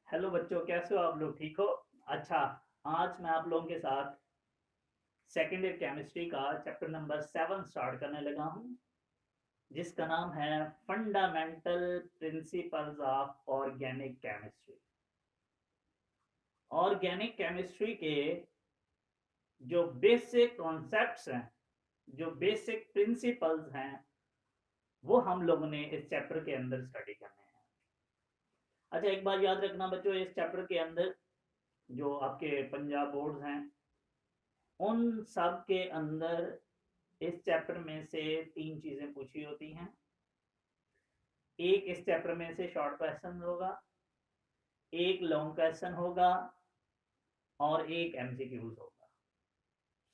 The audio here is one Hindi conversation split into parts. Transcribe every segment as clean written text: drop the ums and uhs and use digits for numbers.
हेलो बच्चों, कैसे हो आप लोग? ठीक हो? अच्छा, आज मैं आप लोगों के साथ सेकेंड ईयर केमिस्ट्री का चैप्टर नंबर 7 स्टार्ट करने लगा हूं, जिसका नाम है fundamental principles of organic chemistry. Organic chemistry के जो बेसिक कॉन्सेप्ट्स हैं, जो बेसिक प्रिंसिपल्स हैं, वो हम लोगों ने इस चैप्टर के अंदर स्टडी करने हैं। अच्छा, एक बात याद रखना बच्चों, इस चैप्टर के अंदर जो आपके पंजाब बोर्ड्स हैं, उन सब के अंदर इस चैप्टर में से 3 चीजें पूछी होती हैं। एक इस चैप्टर में से शॉर्ट क्वेश्चन होगा, एक लॉन्ग क्वेश्चन होगा और एक एमसीक्यूज होगा।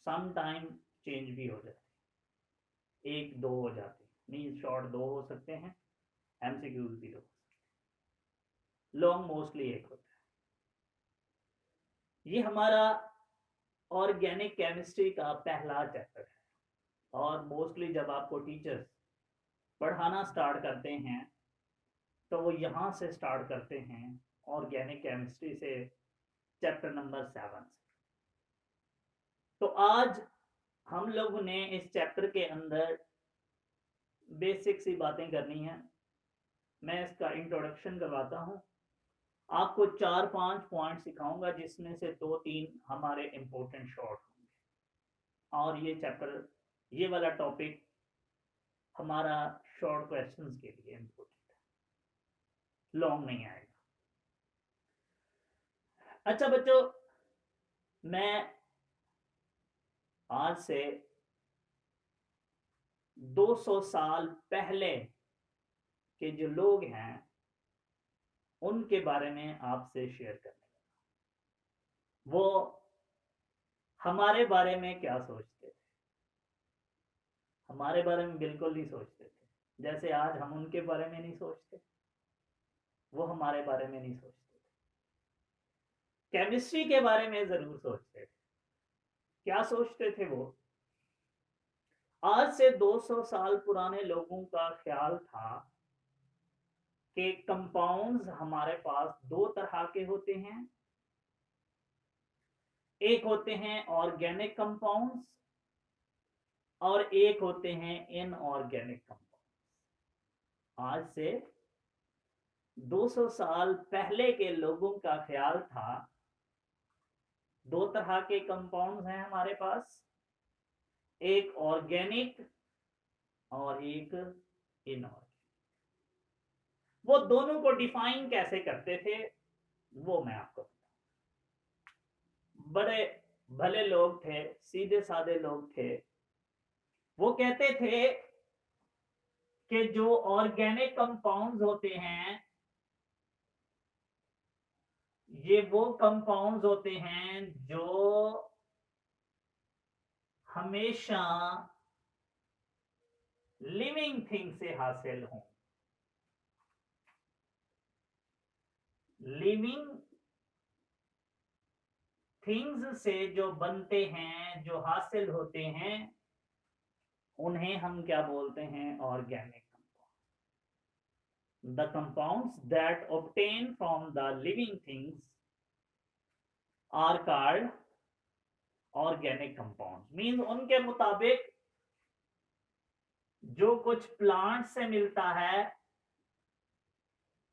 सम टाइम चेंज भी हो जाते, एक दो हो जाते, मीन शॉर्ट 2 हो सकते हैं, एमसीक्यूज भी 2 हो सकते हैं, लॉन्ग मोस्टली एक होता है। ये हमारा ऑर्गेनिक केमिस्ट्री का पहला चैप्टर है, और मोस्टली जब आपको टीचर्स पढ़ाना स्टार्ट करते हैं तो वो यहाँ से स्टार्ट करते हैं, ऑर्गेनिक केमिस्ट्री से, चैप्टर नंबर 7 से। तो आज हम लोगों ने इस चैप्टर के अंदर बेसिक सी बातें करनी है। मैं इसका इंट्रोडक्शन करवाता हूँ, आपको 4-5 पॉइंट सिखाऊंगा, जिसमें से 2-3 हमारे इंपॉर्टेंट शॉर्ट होंगे, और ये चैप्टर, ये वाला टॉपिक हमारा शॉर्ट क्वेश्चंस के लिए इंपॉर्टेंट है, लॉन्ग नहीं आएगा। अच्छा बच्चों, मैं आज से 200 साल पहले के जो लोग हैं उनके बारे में आपसे शेयर करने लगा। वो हमारे बारे में क्या सोचते थे? हमारे बारे में बिल्कुल नहीं सोचते थे, जैसे आज हम उनके बारे में नहीं सोचते, वो हमारे बारे में नहीं सोचते थे। केमिस्ट्री के बारे में जरूर सोचते थे। क्या सोचते थे वो? आज से 200 साल पुराने लोगों का ख्याल था कि कंपाउंड्स हमारे पास 2 तरह के होते हैं। एक होते हैं ऑर्गेनिक कंपाउंड्स और एक होते हैं इनऑर्गेनिक कंपाउंड। आज से 200 साल पहले के लोगों का ख्याल था 2 तरह के कंपाउंड्स हैं हमारे पास, एक ऑर्गेनिक और एक इनऑर्गेनिक। वो दोनों को डिफाइन कैसे करते थे वो मैं आपको बताऊं। बड़े भले लोग थे, सीधे साधे लोग थे। वो कहते थे कि जो ऑर्गेनिक कंपाउंड्स होते हैं, ये वो कंपाउंड्स होते हैं जो हमेशा लिविंग थिंग से हासिल हों। लिविंग थिंग्स से जो बनते हैं, जो हासिल होते हैं, उन्हें हम क्या बोलते हैं? Organic compound. The compounds that obtain from the living things are called organic compounds. Mean उनके मुताबिक जो कुछ प्लांट से मिलता है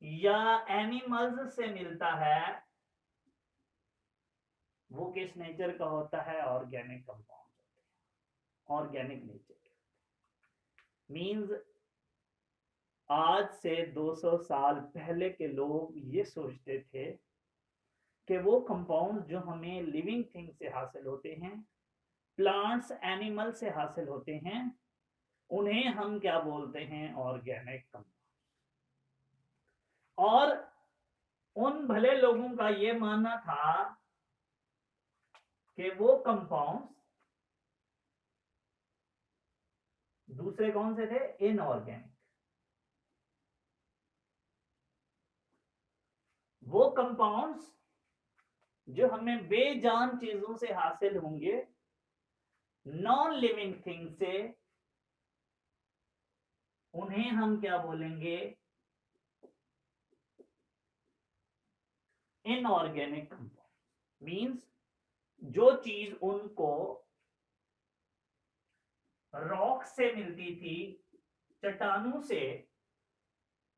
या एनिमल्स से मिलता है, वो किस नेचर का होता है? ऑर्गेनिक कंपाउंड होते हैं, ऑर्गेनिक नेचर के। मीन्स आज से 200 साल पहले के लोग ये सोचते थे कि वो कंपाउंड जो हमें लिविंग थिंग से हासिल होते हैं, प्लांट्स एनिमल से हासिल होते हैं, उन्हें हम क्या बोलते हैं? Organic compound. और उन भले लोगों का ये मानना था कि वो कंपाउंड्स, दूसरे कौन से थे? इनऑर्गेनिक। वो कंपाउंड्स जो हमें बेजान चीजों से हासिल होंगे, नॉन लिविंग थिंग से, उन्हें हम क्या बोलेंगे? इनऑर्गेनिक कंपाउंड मीन्स जो चीज उनको रॉक से मिलती थी, चट्टानों से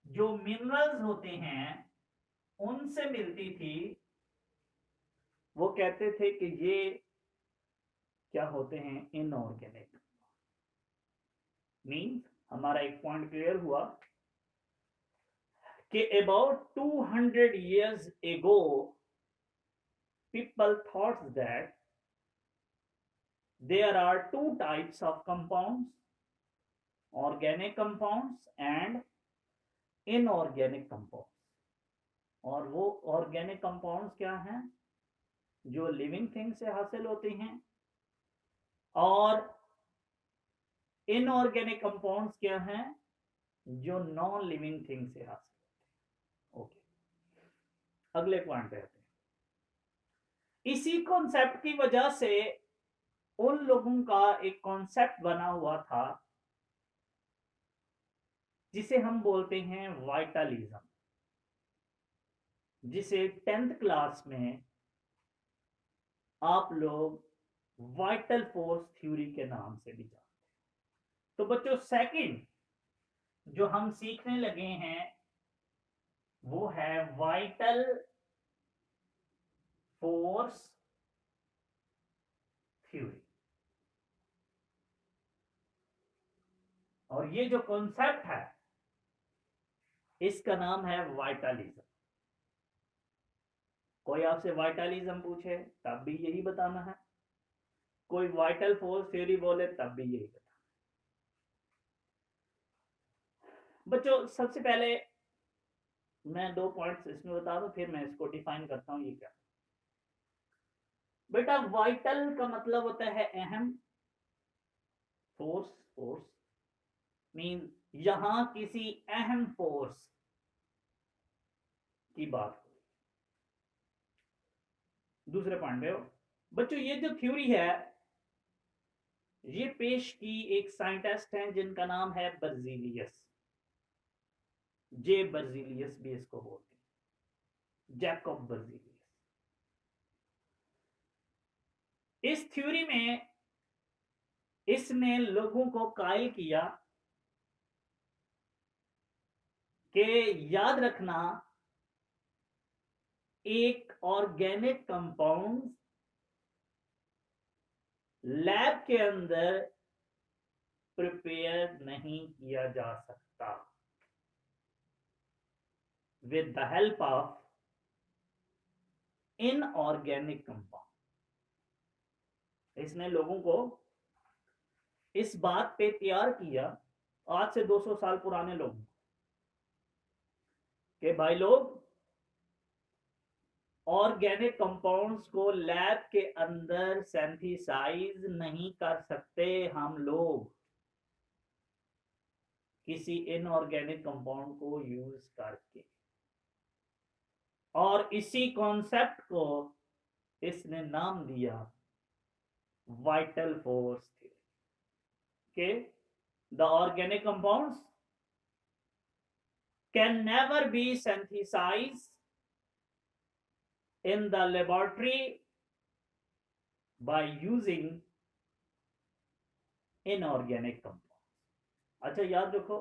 जो मिनरल्स होते हैं उनसे मिलती थी, वो कहते थे कि ये क्या होते हैं, इनऑर्गेनिक। मीन्स हमारा एक पॉइंट क्लियर हुआ कि about 200 years ago people thought that there are two types of compounds, organic compounds and inorganic compounds। और वो ऑर्गेनिक कंपाउंड्स क्या हैं, जो लिविंग थिंग से हासिल होते हैं, और इनऑर्गेनिक कंपाउंड्स क्या हैं, जो नॉन लिविंग थिंग से हासिल होते हैं। ओके, अगले पॉइंट पे आते हैं। इसी कॉन्सेप्ट की वजह से उन लोगों का एक कॉन्सेप्ट बना हुआ था जिसे हम बोलते हैं वाइटलिज्म, जिसे 10th क्लास में आप लोग वाइटल फोर्स थ्योरी के नाम से भी जानते हैं। तो बच्चों, सेकंड जो हम सीखने लगे हैं वो है वाइटल फोर्स थ्योरी। और ये जो कॉन्सेप्ट है इसका नाम है वाइटलिज्म। कोई आपसे वाइटलिज्म पूछे तब भी यही बताना है, कोई वाइटल फोर्स थ्योरी बोले तब भी यही बताना। बच्चों, सबसे पहले मैं 2 पॉइंट्स इसमें बता दूं, फिर मैं इसको डिफाइन करता हूं ये क्या। बेटा, वाइटल का मतलब होता है अहम, फोर्स मीन यहां किसी अहम फोर्स की बात। दूसरे पॉइंट पे बच्चों, ये जो थ्योरी है ये पेश की एक साइंटिस्ट हैं जिनका नाम है बर्जीलियस, जे बर्जीलियस भी इसको बोलते हैं, जैकब बर्जीलियस। इस थ्योरी में इसने लोगों को कायल किया कि याद रखना, एक ऑर्गेनिक कंपाउंड लैब के अंदर प्रिपेयर नहीं किया जा सकता with the help of inorganic compound. इसने लोगों को इस बात पे तैयार किया, आज से 200 साल पुराने लोग, कि भाई लोग ऑर्गेनिक कंपाउंड्स को लैब के अंदर सिंथेसाइज नहीं कर सकते हम लोग किसी इनऑर्गेनिक कंपाउंड को यूज करके। और इसी कॉन्सेप्ट को इसने नाम दिया वाइटल फोर्स थ्योरी के the organic compounds can never be synthesized in the laboratory by using inorganic compounds। अच्छा, याद रखो,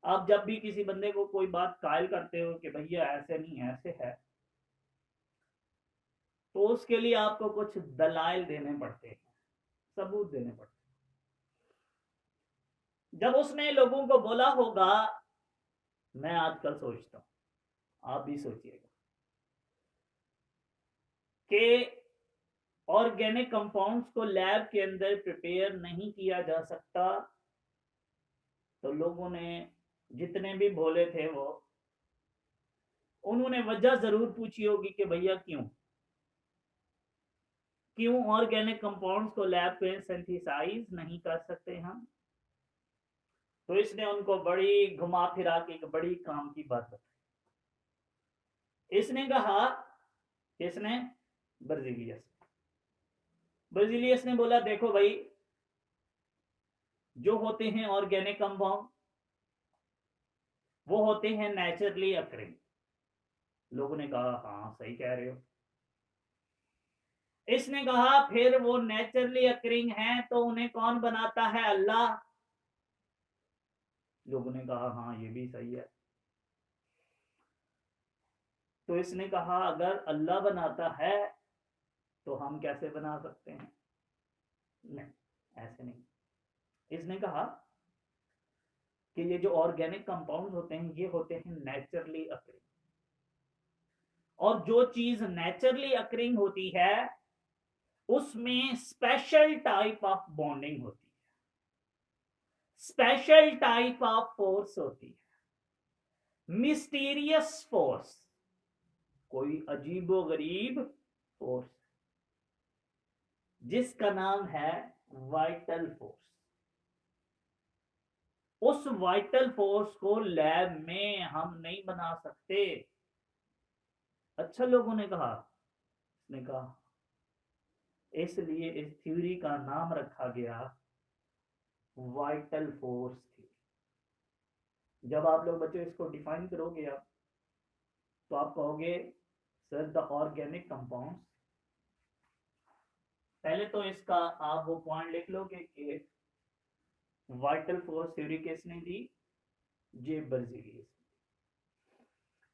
आप जब भी किसी बंदे को कोई बात कायल करते हो कि भैया ऐसे नहीं ऐसे है, तो उसके लिए आपको कुछ दलाइल देने पड़ते हैं, सबूत देने पड़ते हैं। जब उसने लोगों को बोला होगा, मैं आजकल सोचता हूं, आप भी सोचिएगा, कि ऑर्गेनिक कंपाउंड्स को लैब के अंदर प्रिपेयर नहीं किया जा सकता, तो लोगों ने जितने भी बोले थे वो, उन्होंने वजह जरूर पूछी होगी कि भैया क्यों ऑर्गेनिक कंपाउंड्स को लैब में सिंथेसाइज नहीं कर सकते हम। तो इसने उनको बड़ी घुमा फिरा के एक बड़ी काम की बात बताई। इसने कहा, किसने, बर्जीलियस ने बोला, देखो भाई, जो होते हैं ऑर्गेनिक कंपाउंड वो होते हैं नेचुरली अकरिंग, लोगों ने कहा हाँ सही कह रहे हो। इसने कहा फिर वो नेचुरली अकरिंग है तो उन्हें कौन बनाता है? अल्लाह। लोगों ने कहा हाँ ये भी सही है। तो इसने कहा अगर अल्लाह बनाता है तो हम कैसे बना सकते हैं? नहीं, ऐसे नहीं। इसने कहा कि ये जो ऑर्गेनिक कंपाउंड होते हैं ये होते हैं नेचुरली अकरिंग, और जो चीज नेचुरली अकरिंग होती है उसमें स्पेशल टाइप ऑफ बॉन्डिंग होती है, स्पेशल टाइप ऑफ फोर्स होती है, मिस्टीरियस फोर्स, कोई अजीबोगरीब फोर्स जिसका नाम है वाइटल फोर्स। उस वाइटल फोर्स को लैब में हम नहीं बना सकते। अच्छा, लोगों ने कहा, उसने कहा इसलिए इस थ्योरी का नाम रखा गया वाइटल फोर्स थ्योरी। जब आप लोग बच्चों इसको डिफाइन करोगे आप, तो आप कहोगे सर द ऑर्गेनिक कंपाउंड्स, पहले तो इसका आप वो पॉइंट लिख लोगे कि वाइटल फोर्स थ्योरी किसने दी? जे बर्ज़िलियस।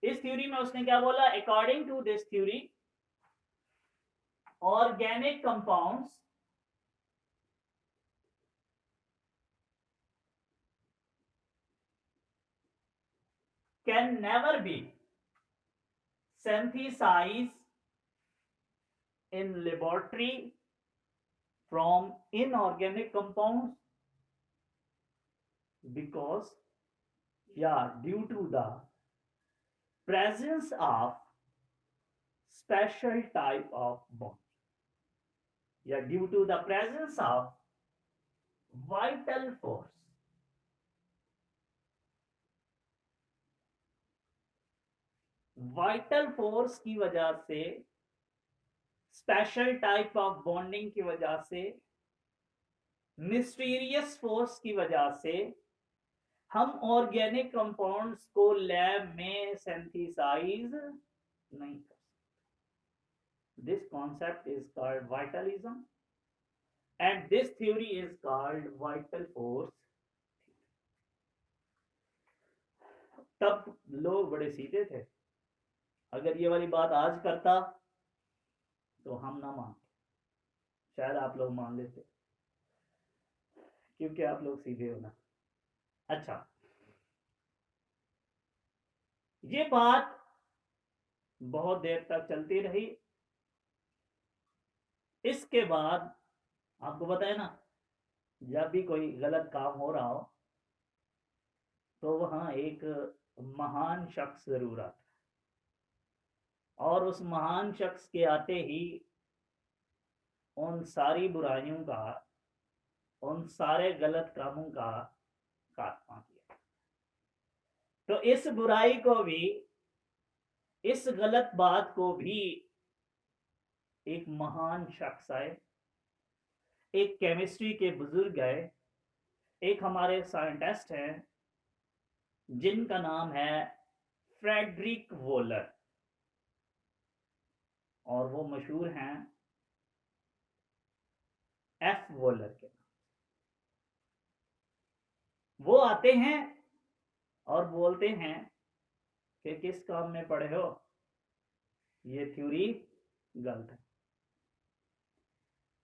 इस थ्योरी में उसने क्या बोला? According to this theory organic compounds can never be synthesized in laboratory from inorganic compounds because due to the presence of special type of bond, due to the presence of vital force, vital force की वजह से, स्पेशल टाइप ऑफ बॉन्डिंग की वजह से, मिस्टीरियस फोर्स की वजह से हम ऑर्गेनिक कंपाउंड्स को लैब में सिंथेसाइज नहीं कर सकते। This concept is called vitalism and this theory is called vital force. तब लोग बड़े सीधे थे, अगर ये वाली बात आज करता तो हम ना मानते, शायद आप लोग मान लेते, क्योंकि आप लोग सीधे हो ना। अच्छा, ये बात बहुत देर तक चलती रही। इसके बाद आपको पता है ना, जब भी कोई गलत काम हो रहा हो तो वहां एक महान शख्स जरूर आता है, और उस महान शख्स के आते ही उन सारी बुराइयों का, उन सारे गलत कामों का खात्मा किया। तो इस बुराई को भी, इस गलत बात को भी एक महान शख्स आए, एक केमिस्ट्री के बुजुर्ग आए, एक हमारे साइंटिस्ट हैं जिनका नाम है फ्रेडरिक वोलर, और वो मशहूर हैं एफ वोलर के नाम। वो आते हैं और बोलते हैं कि किस काम में पढ़े हो, ये थ्योरी गलत है।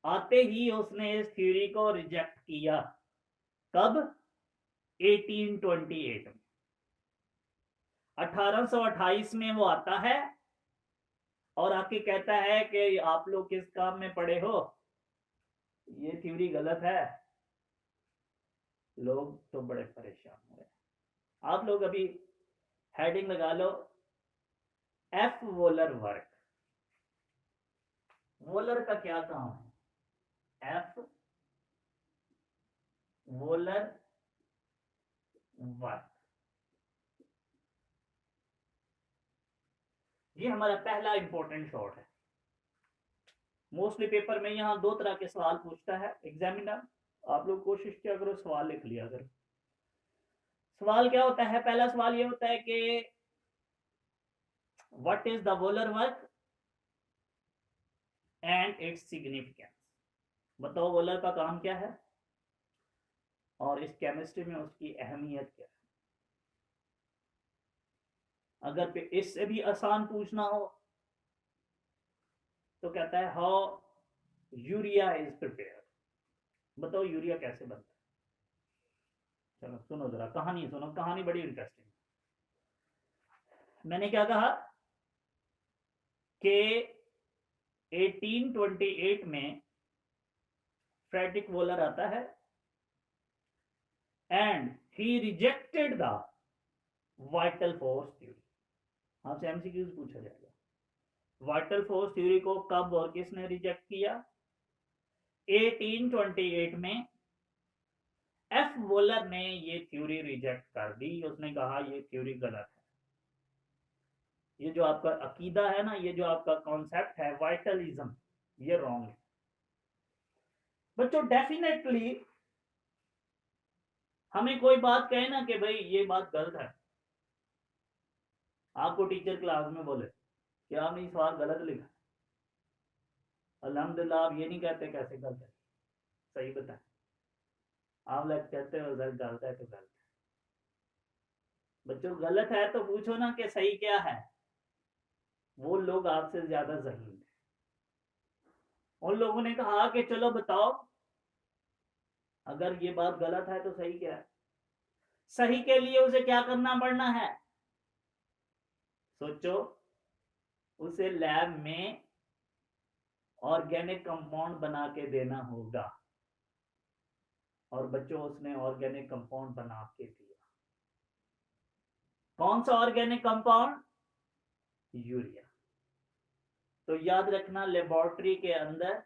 आते ही उसने इस थ्योरी को रिजेक्ट किया। कब? 1828 में, 1828 में वो आता है और आके कहता है कि आप लोग किस काम में पढ़े हो, ये थ्योरी गलत है। लोग तो बड़े परेशान हुए। आप लोग अभी हेडिंग लगा लो, एफ वोलर वर्क। वोलर का क्या काम है? F volar work. ये हमारा पहला इंपॉर्टेंट शॉर्ट है। मोस्टली पेपर में यहां दो तरह के सवाल पूछता है एग्जामिनर, आप लोग कोशिश किया करो सवाल लिख लिया करो। सवाल क्या होता है? पहला सवाल ये होता है कि what is the volar work and its significance. बताओ वोलर का काम क्या है और इस केमिस्ट्री में उसकी अहमियत क्या है। अगर इससे भी आसान पूछना हो तो कहता है हाउ यूरिया इज प्रिपेयर। बताओ यूरिया कैसे बनता है। चलो सुनो जरा कहानी सुनो, कहानी बड़ी इंटरेस्टिंग। मैंने क्या कहा कि 1828 में फ्रेडरिक वोलर आता है and he rejected the vital force theory. आपसे एमसीक्यूज पूछा जाएगा। वाइटल फोर्स थ्योरी को कब और किसने रिजेक्ट किया? 1828 में एफ वोलर ने ये थ्योरी रिजेक्ट कर दी। उसने कहा ये थ्योरी गलत है, ये जो आपका अकीदा है ना, ये जो आपका कॉन्सेप्ट है वाइटलिज्म, ये रॉन्ग है। बच्चों डेफिनेटली हमें कोई बात कहे ना कि भाई ये बात गलत है, आपको टीचर क्लास में बोले कि आपने इस सवाल गलत लिखा, अल्हम्दुलिल्लाह आप ये नहीं कहते कैसे गलत है, सही बताएं। आप लोग कहते हो सर गलत है तो गलत है। बच्चों गलत है तो पूछो ना कि सही क्या है। वो लोग आपसे ज्यादा जहीन थे। उन लोगों ने कहा कि चलो बताओ अगर ये बात गलत है तो सही क्या है। सही के लिए उसे क्या करना पड़ना है? सोचो, उसे लैब में ऑर्गेनिक कंपाउंड बना के देना होगा। और बच्चों उसने ऑर्गेनिक कंपाउंड बना के दिया। कौन सा ऑर्गेनिक कंपाउंड? यूरिया। तो याद रखना लेबोरेटरी के अंदर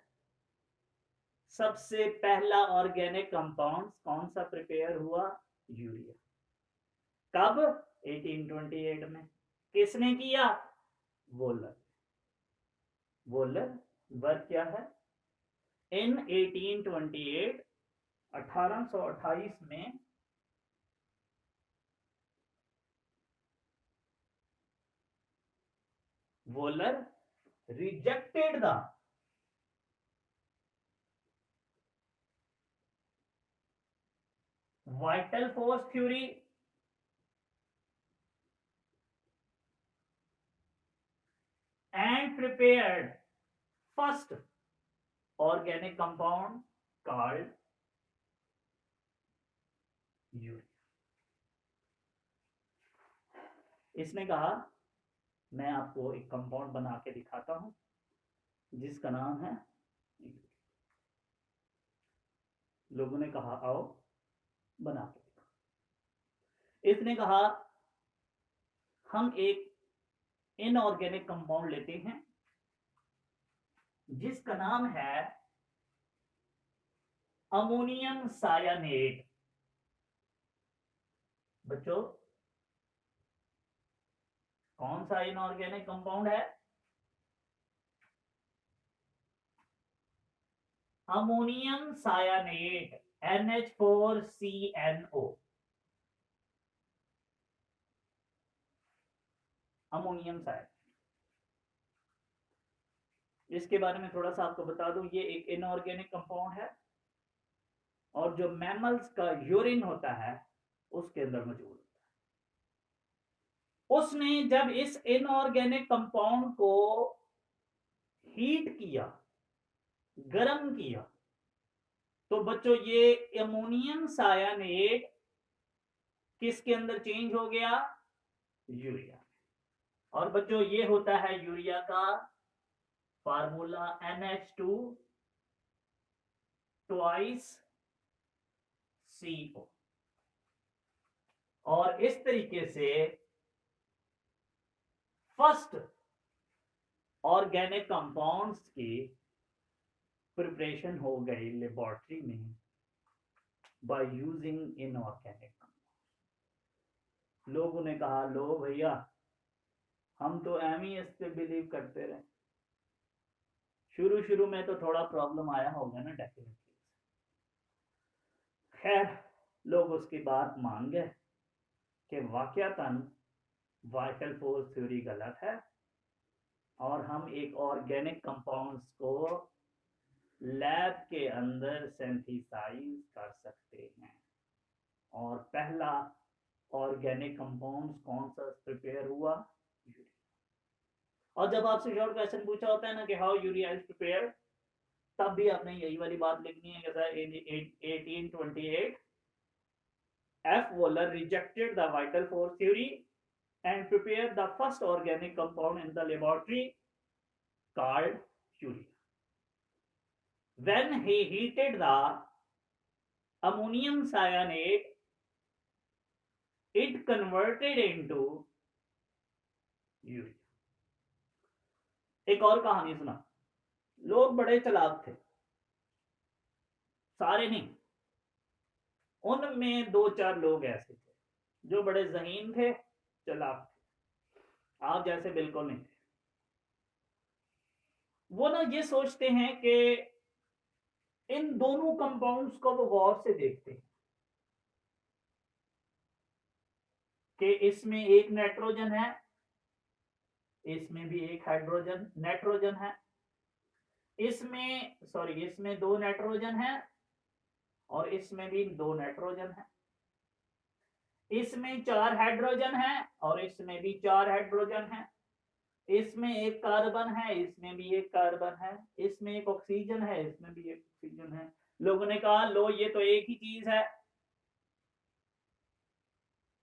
सबसे पहला ऑर्गेनिक कंपाउंड कौन सा प्रिपेयर हुआ? यूरिया। कब? 1828 में। किसने किया? वोलर। वोलर वर्क क्या है? इन 1828 1828 में volar rejected the vital force theory and prepared first organic compound called urea. इसने कहा मैं आपको एक कंपाउंड बना के दिखाता हूं जिसका नाम है यूरिया। लोगों ने कहा आओ बना के दिखाओ। इसने कहा हम एक इनऑर्गेनिक कंपाउंड लेते हैं जिसका नाम है अमोनियम सायानेट। बच्चों कौन सा इनऑर्गेनिक कंपाउंड है? Ammonium cyanate NH4CNO। Ammonium cyanate, इसके बारे में थोड़ा सा आपको बता दूं, ये एक इनऑर्गेनिक कंपाउंड है और जो मैमल्स का यूरिन होता है उसके अंदर मौजूद होता है। उसने जब इस इनऑर्गेनिक कंपाउंड को हीट किया, गर्म किया, तो बच्चों ये अमोनियम सायानेट किसके अंदर चेंज हो गया? यूरिया। और बच्चों ये होता है यूरिया का फार्मूला NH2 ट्वाइस CO। और इस तरीके से फर्स्ट ऑर्गेनिक कंपाउंड्स की प्रिपरेशन हो गई लेबोरेटरी में बाय यूजिंग इनऑर्गेनिक कंपाउंड। लोगों ने कहा लो भैया हम तो एमईएस पे बिलीव करते रहे। शुरू शुरू में तो थोड़ा प्रॉब्लम आया होगा ना डेफिनेटली। खैर लोग उसकी बात मान गए कि वाकयातन वाइटल फोर्स थ्योरी गलत है और हम एक ऑर्गेनिक कंपाउंड्स को लैब के अंदर सिंथेसाइज कर सकते हैं। और पहला ऑर्गेनिक कंपाउंड्स कौन सा प्रिपेयर हुआ? और जब आपसे शॉर्ट क्वेश्चन पूछा होता है ना कि हाउ यूरिया इज प्रिपेयर, तब भी आपने यही वाली बात लिखनी है कि sir 1828 F. Wohler rejected the vital force theory and prepared the first organic compound in the laboratory called urea. When he heated the ammonium cyanide, it converted into urea. एक और कहानी सुना। लोग बड़े चालाक थे, सारे नहीं, उनमें दो चार लोग ऐसे थे जो बड़े ज़हीन थे, चालाक थे, आप जैसे बिल्कुल नहीं थे। वो ना ये सोचते हैं कि इन दोनों कंपाउंड्स को वो गौर से देखते हैं कि इसमें एक नाइट्रोजन है, इसमें भी एक हाइड्रोजन नाइट्रोजन है, इसमें दो नाइट्रोजन है और इसमें भी दो नाइट्रोजन है, इसमें चार हाइड्रोजन है और इसमें भी चार हाइड्रोजन है, इसमें एक कार्बन है, इसमें भी एक कार्बन है, इसमें एक ऑक्सीजन है, इसमें भी एक ऑक्सीजन है। लोगों ने कहा लो ये तो एक ही चीज है।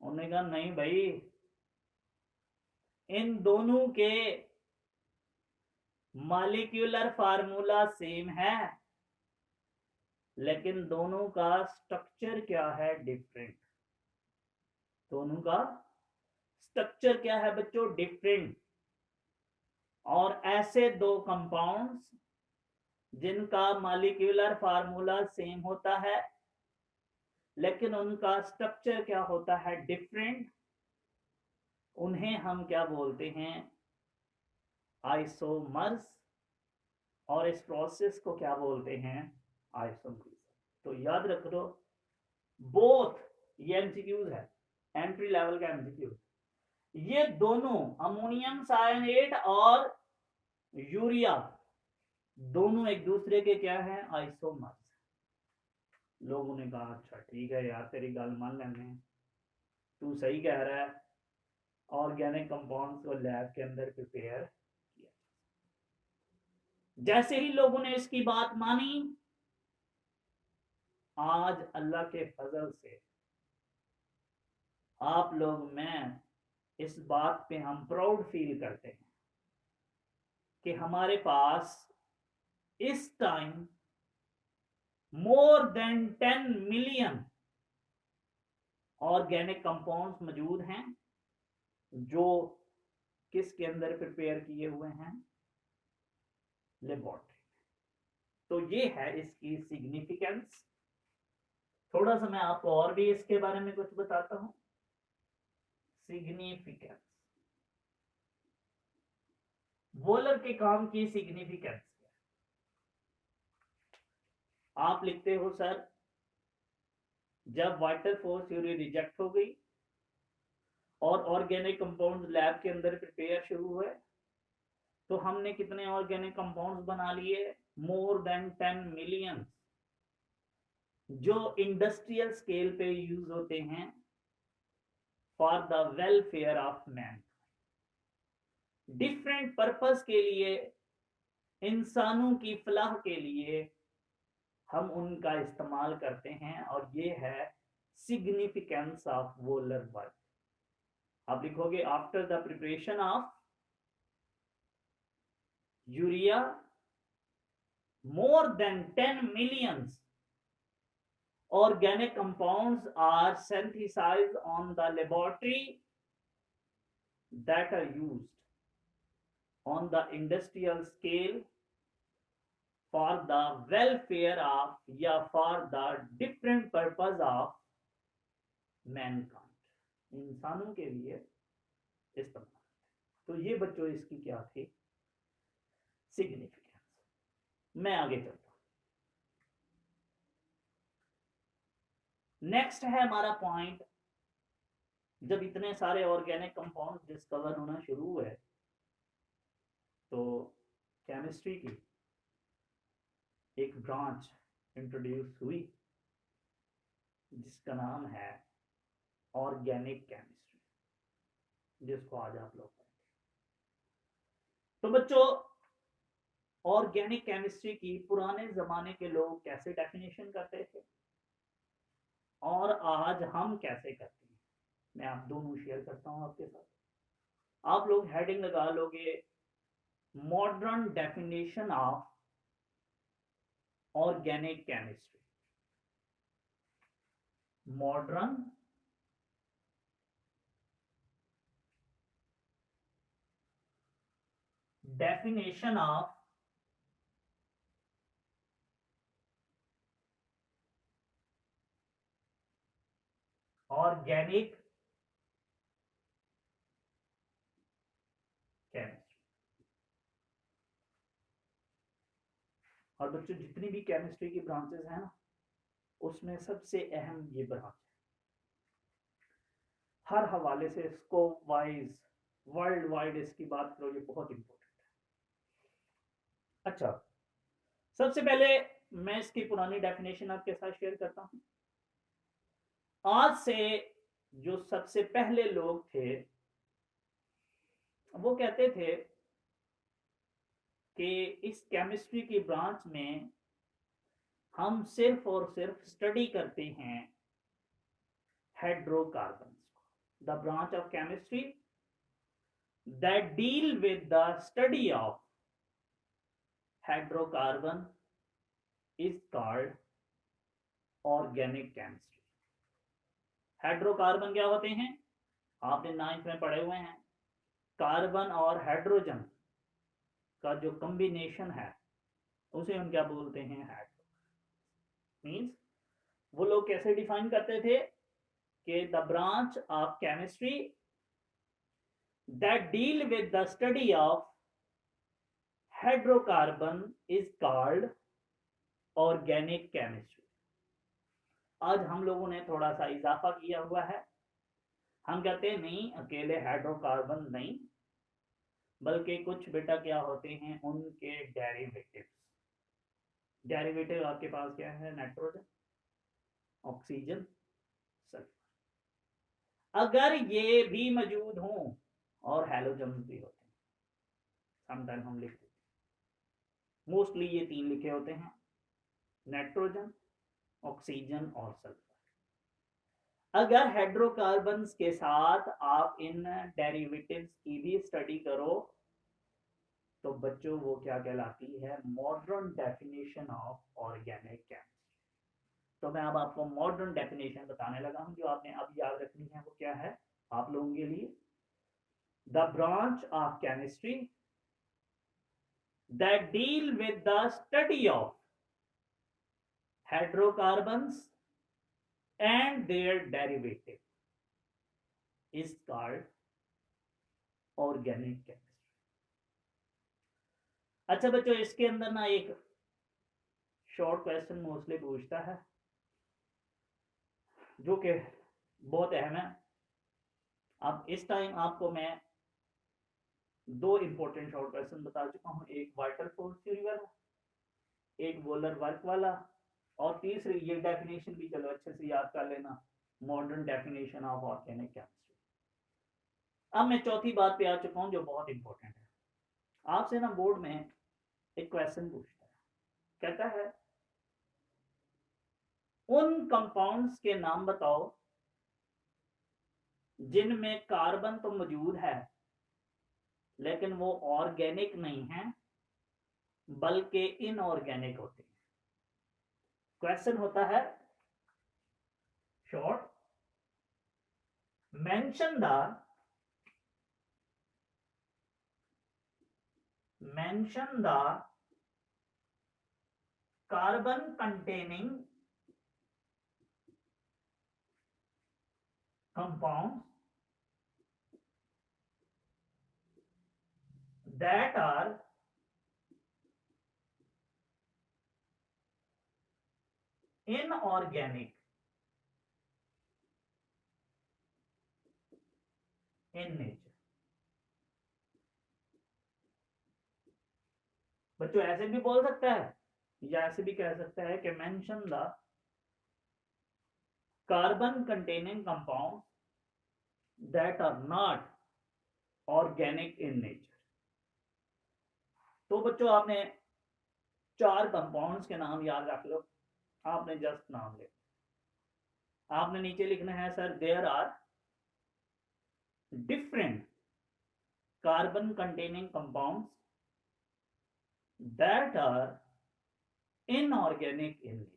उन्होंने कहा नहीं भाई, इन दोनों के मॉलिक्यूलर फार्मूला सेम है, लेकिन दोनों का स्ट्रक्चर क्या है? डिफरेंट। दोनों का स्ट्रक्चर क्या है बच्चों? डिफरेंट। और ऐसे दो कंपाउंड्स जिनका मॉलिक्यूलर फार्मूला सेम होता है लेकिन उनका स्ट्रक्चर क्या होता है? डिफरेंट, उन्हें हम क्या बोलते हैं? आइसोमर्स। और इस प्रोसेस को क्या बोलते हैं? आइसोमर्स। तो याद रख लो, बोथ, ये एमसीक्यूज है, एंट्री लेवल का एमसीक्यू, ये दोनों अमोनियम साइनेट और यूरिया दोनों एक दूसरे के क्या है? आइसोमर्स। लोगों ने कहा अच्छा ठीक है यार, तेरी गल मान लेने, तू सही कह रहा है, ऑर्गेनिक कंपाउंड्स को लैब के अंदर प्रिपेयर किया। जैसे ही लोगों ने इसकी बात मानी, आज अल्लाह के फजल से आप लोग, मैं, इस बात पे हम प्राउड फील करते हैं कि हमारे पास इस time more than 10 million organic compounds मौजूद हैं जो किसके अंदर प्रिपेयर किए हुए हैं? लेबोरेटरी। तो ये है इसकी सिग्निफिकेंस। थोड़ा सा मैं आपको और भी इसके बारे में कुछ बताता हूं। सिग्निफिकेंस, वोलर के काम की सिग्निफिकेंस। आप लिखते हो सर, जब वाइटल फोर्स थ्योरी रिजेक्ट हो गई और ऑर्गेनिक कंपाउंड्स लैब के अंदर प्रिपेयर शुरू हुए, तो हमने कितने ऑर्गेनिक कंपाउंड्स बना लिए? मोर देन 10 मिलियन, जो इंडस्ट्रियल स्केल पे यूज होते हैं for the welfare of man. Different purpose के लिए, इंसानों की फलाह के लिए हम उनका इस्तेमाल करते हैं, और ये है सिग्निफिकेंस ऑफ वोलर वर्क। आप लिखोगे after the preparation of urea, more than 10 millions organic compounds are synthesized on the laboratory that are used on the industrial scale for the welfare of या for the different purpose of mankind, इंसानों के लिए इस्तेमाल। तो ये बच्चों इसकी क्या थी? सिग्निफिकेंस। मैं आगे चलता हूं। नेक्स्ट है हमारा पॉइंट, जब इतने सारे ऑर्गेनिक कंपाउंड डिस्कवर होना शुरू हुए, तो केमिस्ट्री की एक ब्रांच इंट्रोड्यूस हुई जिसका नाम है ऑर्गेनिक केमिस्ट्री, जिसको आज आप लोग पढ़ेंगे। तो बच्चों, ऑर्गेनिक केमिस्ट्री की पुराने जमाने के लोग कैसे डेफिनेशन करते थे और आज हम कैसे करते हैं, मैं आप दोनों शेयर करता हूं आपके साथ। आप लोग हेडिंग लगा लोगे modern definition of organic chemistry. Modern definition of organic chemistry. और बच्चों, जितनी भी केमिस्ट्री की ब्रांचेस हैं ना, उसमें सबसे अहम ये ब्रांच है। हर हवाले से स्कोप वाइज वर्ल्ड वाइड इसकी बात करो, ये बहुत इंपॉर्टेंट है। अच्छा, सबसे पहले मैं इसकी पुरानी डेफिनेशन आपके साथ शेयर करता हूं। आज से जो सबसे पहले लोग थे वो कहते थे कि इस केमिस्ट्री की ब्रांच में हम सिर्फ और सिर्फ स्टडी करते हैं hydrocarbon. The branch of chemistry that deal with the study of hydrocarbon is called organic chemistry. Hydrocarbon क्या होते हैं, आपने 9th में पढ़े हुए हैं। कार्बन और हाइड्रोजन का जो कॉम्बिनेशन है उसे हम क्या बोलते हैं, हाइड्रो। मींस वो लोग कैसे डिफाइन करते थे कि the branch of chemistry that deal with the study of hydrocarbon is called organic chemistry. आज हम लोगों ने थोड़ा सा इजाफा किया हुआ है। हम कहते हैं नहीं, अकेले हाइड्रोकार्बन नहीं, बल्कि कुछ बेटा क्या होते हैं उनके डेरिवेटिव्स। डेरिवेटिव आपके पास क्या है, नाइट्रोजन, ऑक्सीजन, सल्फर। अगर ये भी मौजूद हों, और हैलोजन भी होते हैं, समटाइम हम लिखते हैं, मोस्टली ये 3 लिखे होते हैं, नाइट्रोजन, ऑक्सीजन और सल्फर। अगर हाइड्रोकार्बन्स के साथ आप इन डेरिवेटिव्स की भी स्टडी करो तो बच्चों वो क्या कहलाती है, modern definition of organic chemistry. तो मैं अब आपको मॉडर्न डेफिनेशन बताने लगा हूं, जो आपने अब याद रखनी है। वो क्या है आप लोगों के लिए, the branch of chemistry that deal with the study of hydrocarbons and their derivative is called organic chemistry। अच्छा बच्चों, इसके अंदर ना एक शॉर्ट क्वेश्चन मोस्टली पूछता है जो कि बहुत अहम है। अब इस टाइम आपको मैं 2 इंपॉर्टेंट शॉर्ट क्वेश्चन बता चुका हूं, एक वाइटल फोर्स थ्योरी वाला, एक बोलर वर्क वाला, और तीसरी ये डेफिनेशन भी चलो अच्छे से याद कर लेना, modern definition of organic chemistry. अब मैं चौथी बात पे आ चुका हूं जो बहुत इंपॉर्टेंट है। आपसे ना बोर्ड में एक क्वेश्चन पूछता है, कहता है उन कंपाउंड्स के नाम बताओ जिनमें कार्बन तो मौजूद है लेकिन वो ऑर्गेनिक नहीं है बल्कि इनऑर्गेनिक होते हैं। क्वेश्चन होता है short, mention the carbon containing compounds that are inorganic in nature। बच्चों ऐसे भी बोल सकता है या ऐसे भी कह सकता है कि mention the carbon containing compound that are not organic in nature. तो बच्चों आपने 4 कंपाउंड्स के नाम याद रख लो, आपने जस्ट नाम ले, आपने नीचे लिखना है sir there are different carbon containing compounds that are inorganic in nature.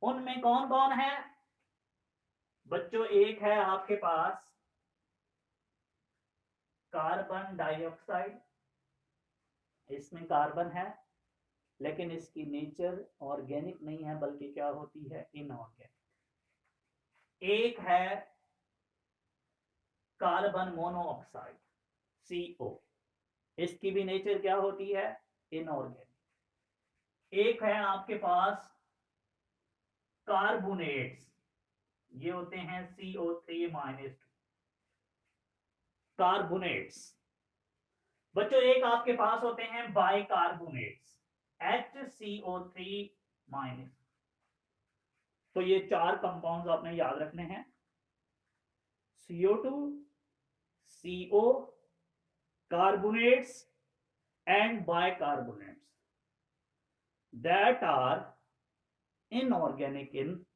उनमें कौन कौन है बच्चों? एक है आपके पास कार्बन डाइऑक्साइड, इसमें कार्बन है लेकिन इसकी नेचर ऑर्गेनिक नहीं है बल्कि क्या होती है, इनऑर्गेनिक। एक है कार्बन मोनोऑक्साइड CO, इसकी भी नेचर क्या होती है, इनऑर्गेनिक। एक है आपके पास कार्बोनेट्स, ये होते हैं CO3-2 कार्बोनेट्स। बच्चों एक आपके पास होते हैं बाइकार्बोनेट्स HCO3-। तो ये 4 कंपाउंड्स आपने याद रखने हैं, CO2, CO, carbonates and bicarbonates that are inorganic in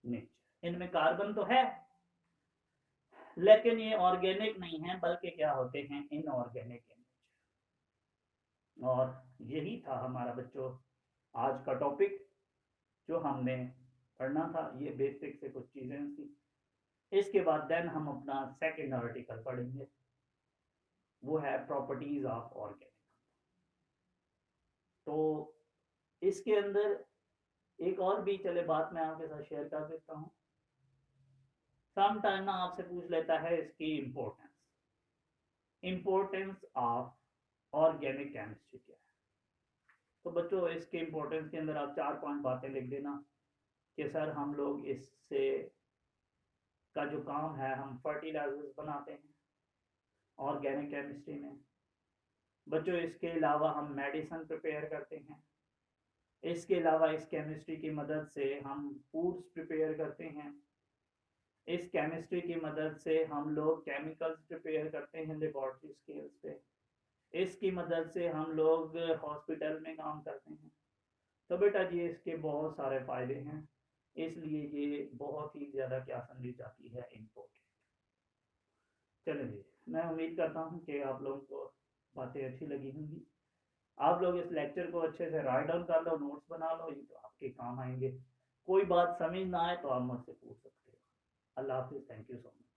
nature। इनमें कार्बन तो है लेकिन ये ऑर्गेनिक नहीं है बल्कि क्या होते हैं, इनऑर्गेनिक इन नेचर। और यही था हमारा बच्चों आज का टॉपिक जो हमने पढ़ना था। ये बेसिक से कुछ चीजें थी। इसके बाद देन हम अपना सेकंड आर्टिकल पढ़ेंगे, वो है प्रॉपर्टीज ऑफ ऑर्गेनिक। तो इसके अंदर एक और भी चले बात मैं आपके साथ शेयर कर देता हूँ। सम टाइम ना आपसे पूछ लेता है इसकी इंपॉर्टेंस ऑफ ऑर्गेनिक केमिस्ट्री क्या है। तो बच्चों इसके इंपॉर्टेंस के अंदर आप 4-5 बातें लिख देना कि सर हम लोग इससे का जो काम है, हम फर्टिलाइजर्स बनाते हैं ऑर्गेनिक केमिस्ट्री में। बच्चों इसके अलावा हम मेडिसिन प्रिपेयर करते हैं। इसके अलावा इस केमिस्ट्री की मदद से हम फूड्स प्रिपेयर करते हैं। इस केमिस्ट्री की मदद से हम लोग केमिकल्स प्रिपेयर करते हैं लेबोरेटरी स्केल्स पे। इसकी मदद से हम लोग हॉस्पिटल में काम करते हैं। तो बेटा जी इसके बहुत सारे फायदे हैं, इसलिए ये बहुत ही ज़्यादा क्या समझी जाती है, इम्पोर्टेंट। चलिए मैं उम्मीद करता हूँ कि आप लोगों को बातें अच्छी लगी होंगी। आप लोग इस लेक्चर को अच्छे से राइट डाउन कर लो, नोट्स बना लो, ये तो आपके काम आएंगे। कोई बात समझ ना आए तो आप मुझसे पूछ सकते हो। अल्लाह हाफिज़, थैंक यू सो मच।